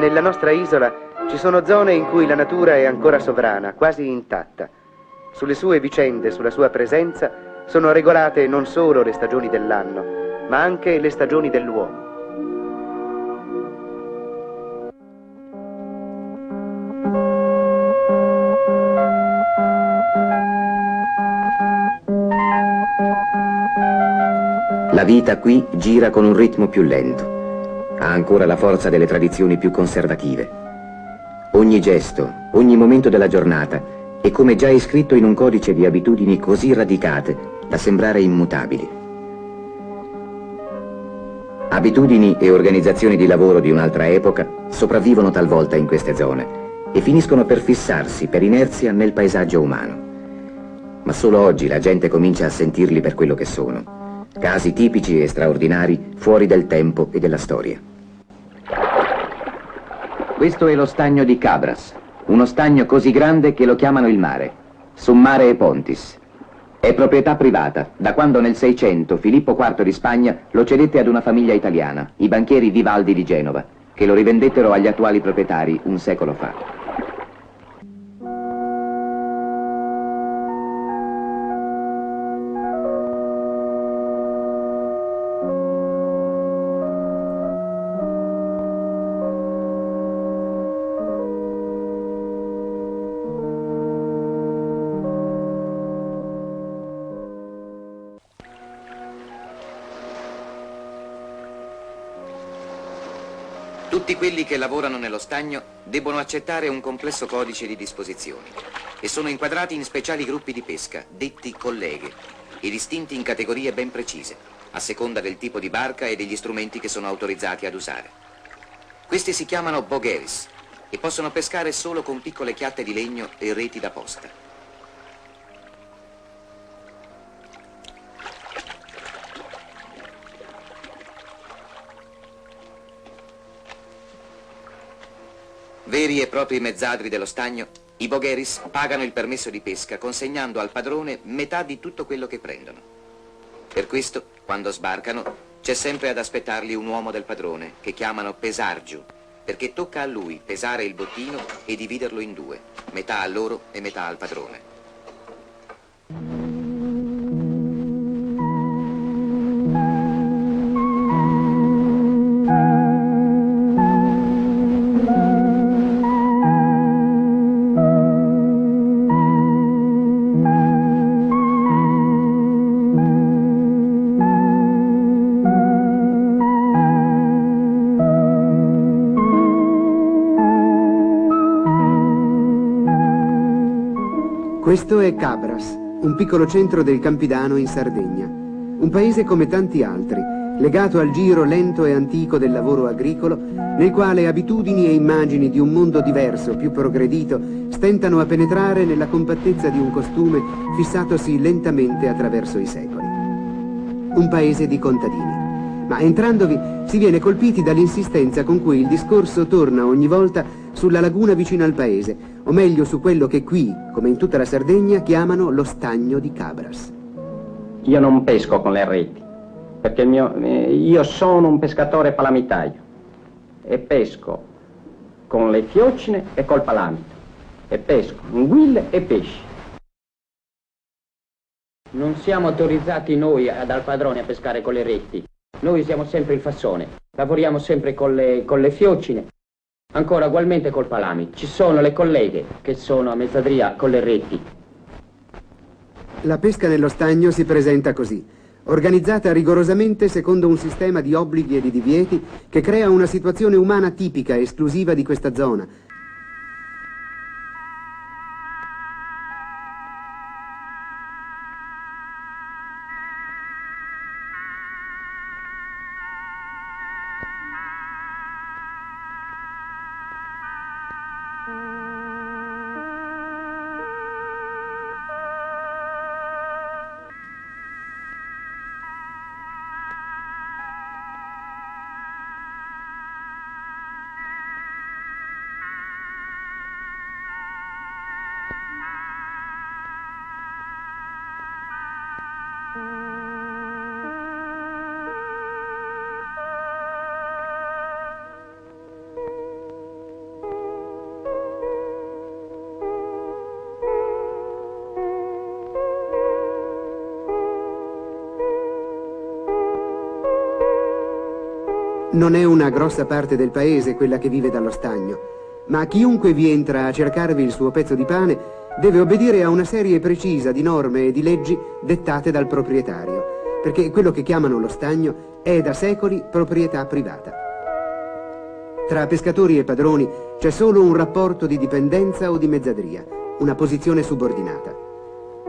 nella nostra isola ci sono zone in cui la natura è ancora sovrana, quasi intatta. Sulle sue vicende, sulla sua presenza, sono regolate non solo le stagioni dell'anno, ma anche le stagioni dell'uomo. La vita qui gira con un ritmo più lento. Ha ancora la forza delle tradizioni più conservative. Ogni gesto, ogni momento della giornata è come già iscritto in un codice di abitudini così radicate da sembrare immutabili. Abitudini e organizzazioni di lavoro di un'altra epoca sopravvivono talvolta in queste zone e finiscono per fissarsi per inerzia nel paesaggio umano. Ma solo oggi la gente comincia a sentirli per quello che sono. Casi tipici e straordinari fuori del tempo e della storia. Questo è lo stagno di Cabras, uno stagno così grande che lo chiamano il mare, Summare e Pontis. È proprietà privata, da quando nel 600 Filippo IV di Spagna lo cedette ad una famiglia italiana, i banchieri Vivaldi di Genova, che lo rivendettero agli attuali proprietari un secolo fa. Tutti quelli che lavorano nello stagno debbono accettare un complesso codice di disposizioni e sono inquadrati in speciali gruppi di pesca, detti colleghe, e distinti in categorie ben precise, a seconda del tipo di barca e degli strumenti che sono autorizzati ad usare. Questi si chiamano bogheris e possono pescare solo con piccole chiatte di legno e reti da posta. Veri e propri mezzadri dello stagno, i bogheris pagano il permesso di pesca consegnando al padrone metà di tutto quello che prendono. Per questo, quando sbarcano, c'è sempre ad aspettarli un uomo del padrone, che chiamano pesargiu, perché tocca a lui pesare il bottino e dividerlo in due, metà a loro e metà al padrone. Questo è Cabras, un piccolo centro del Campidano in Sardegna. Un paese come tanti altri, legato al giro lento e antico del lavoro agricolo, nel quale abitudini e immagini di un mondo diverso, più progredito, stentano a penetrare nella compattezza di un costume fissatosi lentamente attraverso i secoli. Un paese di contadini. Ma entrandovi si viene colpiti dall'insistenza con cui il discorso torna ogni volta sulla laguna vicino al paese, o meglio su quello che qui, come in tutta la Sardegna, chiamano lo stagno di Cabras. Io non pesco con le reti, perché io sono un pescatore palamitaio e pesco con le fiocine e col palamito e pesco anguille e pesci. Non siamo autorizzati noi dal padrone a pescare con le reti. Noi usiamo sempre il fassone, lavoriamo sempre con le fiocine, ancora ugualmente col palami. Ci sono le colleghe che sono a mezzadria con le reti. La pesca nello stagno si presenta così, organizzata rigorosamente secondo un sistema di obblighi e di divieti che crea una situazione umana tipica e esclusiva di questa zona. Non è una grossa parte del paese quella che vive dallo stagno, ma chiunque vi entra a cercarvi il suo pezzo di pane deve obbedire a una serie precisa di norme e di leggi dettate dal proprietario, perché quello che chiamano lo stagno è da secoli proprietà privata. Tra pescatori e padroni c'è solo un rapporto di dipendenza o di mezzadria, una posizione subordinata.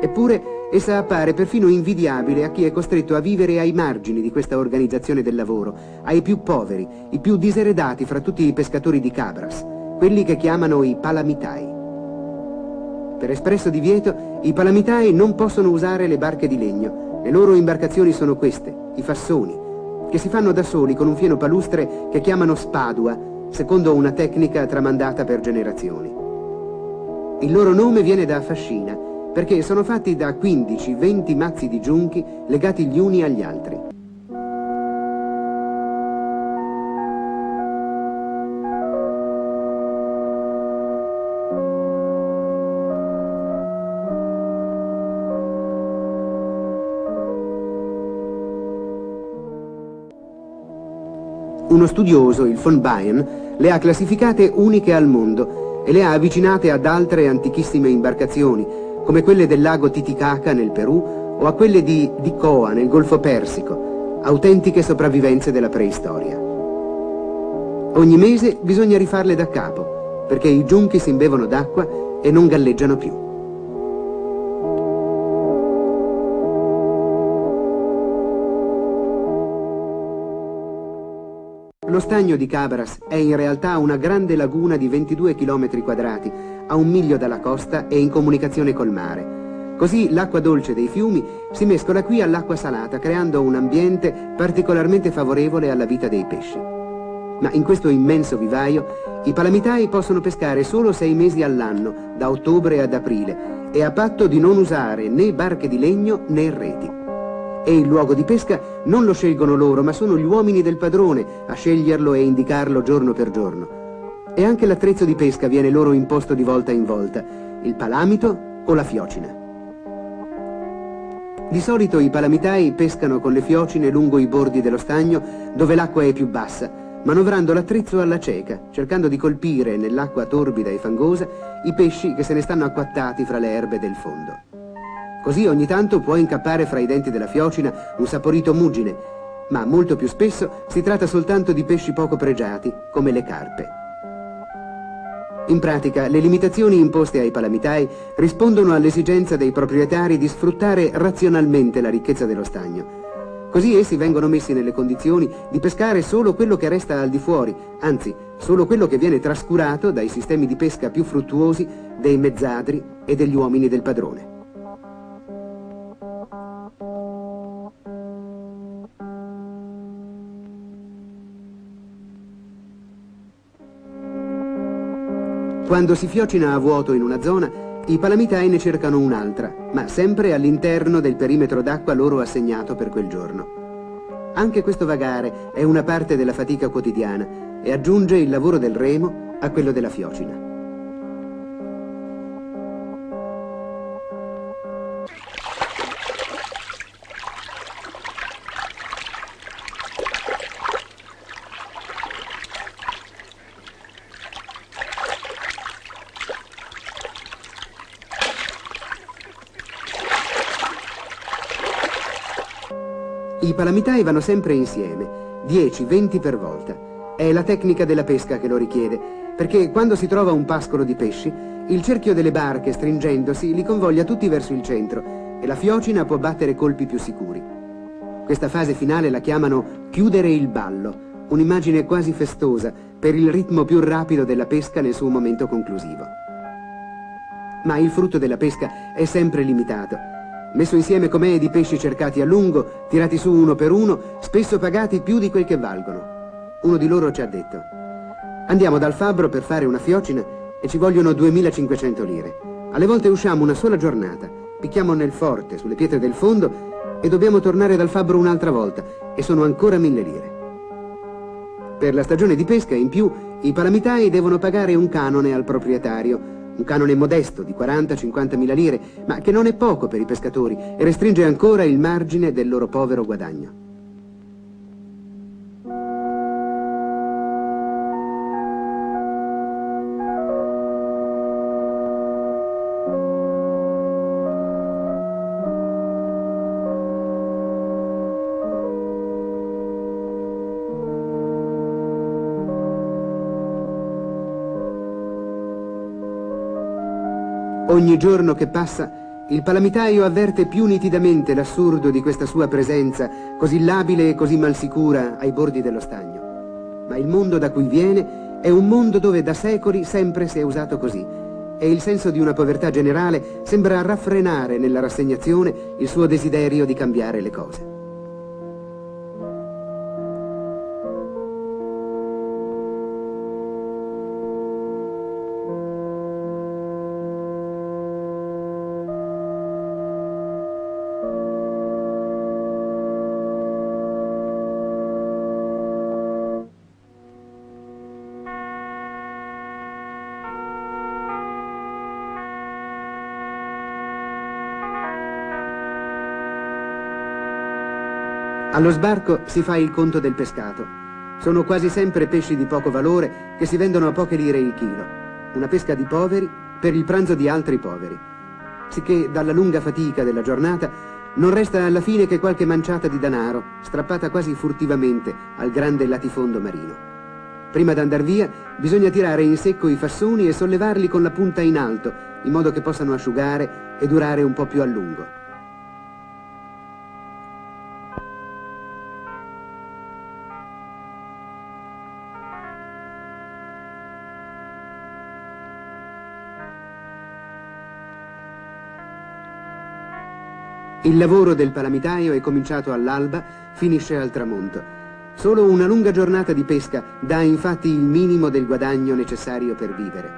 Eppure essa appare perfino invidiabile a chi è costretto a vivere ai margini di questa organizzazione del lavoro, ai più poveri, i più diseredati fra tutti i pescatori di Cabras, quelli che chiamano i palamitai. Per espresso divieto, i palamitai non possono usare le barche di legno. Le loro imbarcazioni sono queste, i fassoni, che si fanno da soli con un fieno palustre che chiamano spadua, secondo una tecnica tramandata per generazioni. Il loro nome viene da fascina, perché sono fatti da 15-20 mazzi di giunchi legati gli uni agli altri. Uno studioso, il von Bayen, le ha classificate uniche al mondo e le ha avvicinate ad altre antichissime imbarcazioni, come quelle del lago Titicaca nel Perù o a quelle di Dikoa nel Golfo Persico, autentiche sopravvivenze della preistoria. Ogni mese bisogna rifarle da capo, perché i giunchi si imbevono d'acqua e non galleggiano più. Lo stagno di Cabras è in realtà una grande laguna di 22 km quadrati, a 1 miglio dalla costa e in comunicazione col mare. Così l'acqua dolce dei fiumi si mescola qui all'acqua salata, creando un ambiente particolarmente favorevole alla vita dei pesci. Ma in questo immenso vivaio i palamitai possono pescare solo 6 mesi all'anno, da ottobre ad aprile, e a patto di non usare né barche di legno né reti. E il luogo di pesca non lo scelgono loro, ma sono gli uomini del padrone a sceglierlo e indicarlo giorno per giorno. E anche l'attrezzo di pesca viene loro imposto di volta in volta, il palamito o la fiocina. Di solito i palamitai pescano con le fiocine lungo i bordi dello stagno, dove l'acqua è più bassa, manovrando l'attrezzo alla cieca, cercando di colpire nell'acqua torbida e fangosa i pesci che se ne stanno acquattati fra le erbe del fondo. Così ogni tanto può incappare fra i denti della fiocina un saporito muggine, ma molto più spesso si tratta soltanto di pesci poco pregiati, come le carpe. In pratica, le limitazioni imposte ai palamitai rispondono all'esigenza dei proprietari di sfruttare razionalmente la ricchezza dello stagno. Così essi vengono messi nelle condizioni di pescare solo quello che resta al di fuori, anzi, solo quello che viene trascurato dai sistemi di pesca più fruttuosi dei mezzadri e degli uomini del padrone. Quando si fiocina a vuoto in una zona, i palamitai ne cercano un'altra, ma sempre all'interno del perimetro d'acqua loro assegnato per quel giorno. Anche questo vagare è una parte della fatica quotidiana e aggiunge il lavoro del remo a quello della fiocina. I palamitai vanno sempre insieme, 10-20 per volta. È la tecnica della pesca che lo richiede, perché quando si trova un pascolo di pesci, il cerchio delle barche, stringendosi, li convoglia tutti verso il centro e la fiocina può battere colpi più sicuri. Questa fase finale la chiamano chiudere il ballo, un'immagine quasi festosa per il ritmo più rapido della pesca nel suo momento conclusivo. Ma il frutto della pesca è sempre limitato. Messo insieme com'è di pesci cercati a lungo, tirati su uno per uno, spesso pagati più di quel che valgono. Uno di loro ci ha detto: andiamo dal fabbro per fare una fiocina e ci vogliono 2500 lire. Alle volte usciamo una sola giornata, picchiamo nel forte, sulle pietre del fondo e dobbiamo tornare dal fabbro un'altra volta e sono ancora 1000 lire. Per la stagione di pesca, in più, i palamitai devono pagare un canone al proprietario, un canone modesto di 40-50 mila lire, ma che non è poco per i pescatori e restringe ancora il margine del loro povero guadagno. Ogni giorno che passa, il palamitaio avverte più nitidamente l'assurdo di questa sua presenza, così labile e così malsicura ai bordi dello stagno. Ma il mondo da cui viene è un mondo dove da secoli sempre si è usato così, e il senso di una povertà generale sembra raffrenare nella rassegnazione il suo desiderio di cambiare le cose. Allo sbarco si fa il conto del pescato. Sono quasi sempre pesci di poco valore che si vendono a poche lire il chilo. Una pesca di poveri per il pranzo di altri poveri. Sicché dalla lunga fatica della giornata non resta alla fine che qualche manciata di denaro, strappata quasi furtivamente al grande latifondo marino. Prima d'andar via bisogna tirare in secco i fassoni e sollevarli con la punta in alto, in modo che possano asciugare e durare un po' più a lungo. Il lavoro del palamitaio è cominciato all'alba, finisce al tramonto. Solo una lunga giornata di pesca dà infatti il minimo del guadagno necessario per vivere.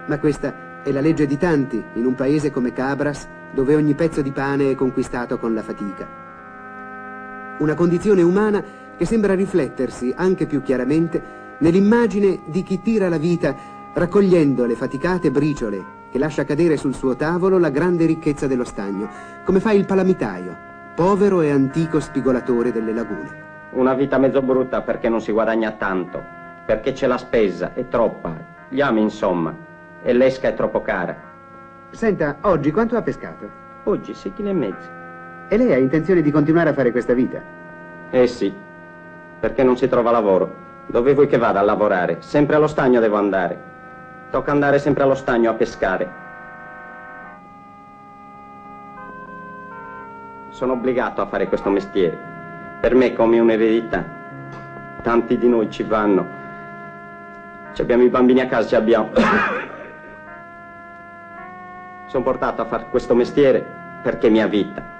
Ma questa è la legge di tanti in un paese come Cabras, dove ogni pezzo di pane è conquistato con la fatica. Una condizione umana che sembra riflettersi anche più chiaramente nell'immagine di chi tira la vita raccogliendo le faticate briciole che lascia cadere sul suo tavolo la grande ricchezza dello stagno, come fa il palamitaio, povero e antico spigolatore delle lagune. Una vita mezzo brutta perché non si guadagna tanto, perché c'è la spesa, è troppa, gli ami insomma, e l'esca è troppo cara. Senta, oggi quanto ha pescato? Oggi 6,5 kg. E lei ha intenzione di continuare a fare questa vita? Eh sì, perché non si trova lavoro. Dove vuoi che vada a lavorare? Sempre allo stagno devo andare. Tocca andare sempre allo stagno a pescare. Sono obbligato a fare questo mestiere. Per me è come un'eredità. Tanti di noi ci vanno. Ci abbiamo i bambini a casa, ci abbiamo. Sono portato a fare questo mestiere perché è mia vita.